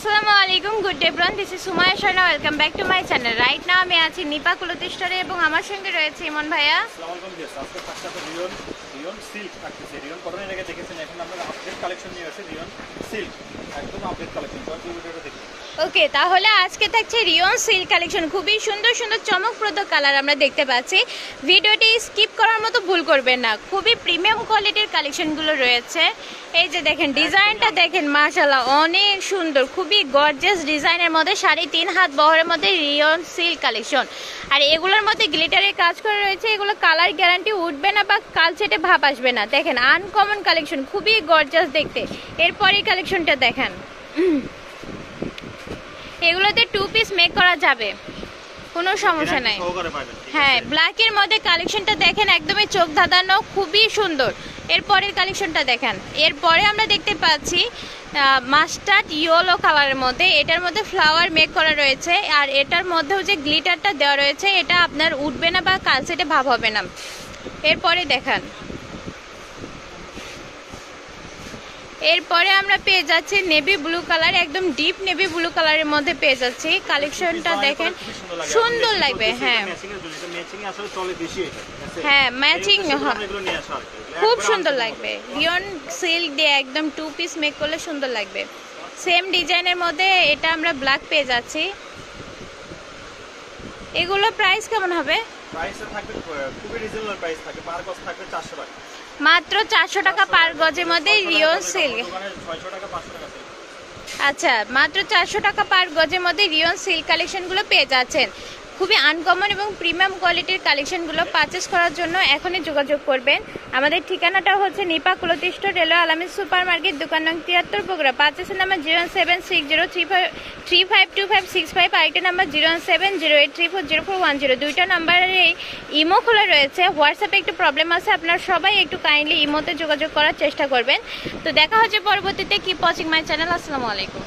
আসসালামু আলাইকুম, good day everyone. This is Sumaiya Sharma, welcome back to my channel. Right now আমি আছি নিপা ক্লথ স্টোরে এবং আমার সঙ্গে রয়েছে ইমন ভাইয়া। আসসালামু আলাইকুম ভিউয়ার্স, আজকে ফার্স্ট আপে রিয়ন সিল্ক থাকতেছে। রিয়ন কটনের আগে দেখেছেন, এখন আমরা আপডেট কালেকশন নিয়ে আসি। রিয়ন সিল্ক একদম আপডেট কালেকশন, তো এই ভিডিওটা দেখুন। ওকে, তাহলে আজকে থাকছে রিয়ন সিল্ক কালেকশন। খুবই সুন্দর সুন্দর চমকপ্রদ কালার আমরা দেখতে পাচ্ছি। ভিডিওটি স্কিপ করার মতো ভুল করবেন না, খুবই প্রিমিয়াম কোয়ালিটির কালেকশনগুলো রয়েছে। এই যে দেখেন, ডিজাইনটা দেখেন, মাশাআল্লাহ অনেক সুন্দর, খুবই গর্জিয়াস ডিজাইনের মধ্যে 3.5 হাত বহরের মধ্যে রিয়ন সিল্ক কালেকশন। আর এগুলোর মধ্যে গ্লিটারের কাজ করা রয়েছে। এগুলো কালার গ্যারান্টি উঠবে না বা কালচেটে ভাব আসবে না। দেখেন আনকমন কালেকশন, খুবই গর্জিয়াস দেখতে। এরপরই কালেকশনটা দেখেন, এগুলোতে 2 পিস মেক করা যাবে, কোনো সমস্যা নাই। হ্যাঁ, ব্ল্যাকের মধ্যে কালেকশনটা দেখেন, একদমই চোখ ধাঁধানো, খুবই সুন্দর। এরপরের কালেকশনটা দেখেন। এরপরে আমরা দেখতে পাচ্ছি মাস্টার্ড ইয়েলো কালারের মধ্যে, এটার মধ্যে ফ্লাওয়ার মেক করা রয়েছে। আর এটার মধ্যেও যে গ্লিটারটা দেওয়া রয়েছে, এটা আপনার উঠবে না বা কালচেটে ভাব হবে না। এরপরে দেখেন, এরপরে আমরা পেয়ে যাচ্ছি নেভি ব্লু কালার, একদম ডিপ নেভি ব্লু কালারের মধ্যে পেয়ে যাচ্ছি। কালেকশনটা দেখেন, সুন্দর লাগবে। হ্যাঁ হ্যাঁ, ম্যাচিং খুব সুন্দর লাগবে। রিয়ন সিল্ক দিয়ে একদম 2 পিস মেক করলে সুন্দর লাগবে। সেম ডিজাইনের মধ্যে এটা আমরা ব্ল্যাক পেয়ে যাচ্ছি। এগুলো প্রাইস কেমন হবে? প্রাইসটা থাকবে খুবই রিজনেবল প্রাইস থাকবে, পার গজ থাকবে 400 টাকা, মাত্র 400 টাকা পার গজের মধ্যে রিয়ন সিল্ক। দোকানে 600 টাকা 500 টাকা। আচ্ছা, মাত্র 400 টাকা পার গজের মধ্যে রিয়ন সিল্ক কালেকশনগুলো পেয়ে যাচ্ছেন। খুবই আনকমন এবং প্রিমিয়াম কোয়ালিটির কালেকশনগুলো পারচেস করার জন্য এখনই যোগাযোগ করবেন। আমাদের ঠিকানাটা হচ্ছে নিপা ক্লথ স্টোর, রেলওয়ে আলামিন সুপার মার্কেট, দোকান নং 73, বগুড়া। পারচেসের নাম্বার 07603532565, আরেকটা নাম্বার 01708340410। দুইটা নাম্বারে ইমো খোলা রয়েছে। হোয়াটসঅ্যাপে একটু প্রবলেম আছে, আপনারা সবাই একটু কাইন্ডলি ইমোতে যোগাযোগ করার চেষ্টা করবেন। তো দেখা হচ্ছে পরবর্তীতে। Keep watching my channel. আসসালামু আলাইকুম।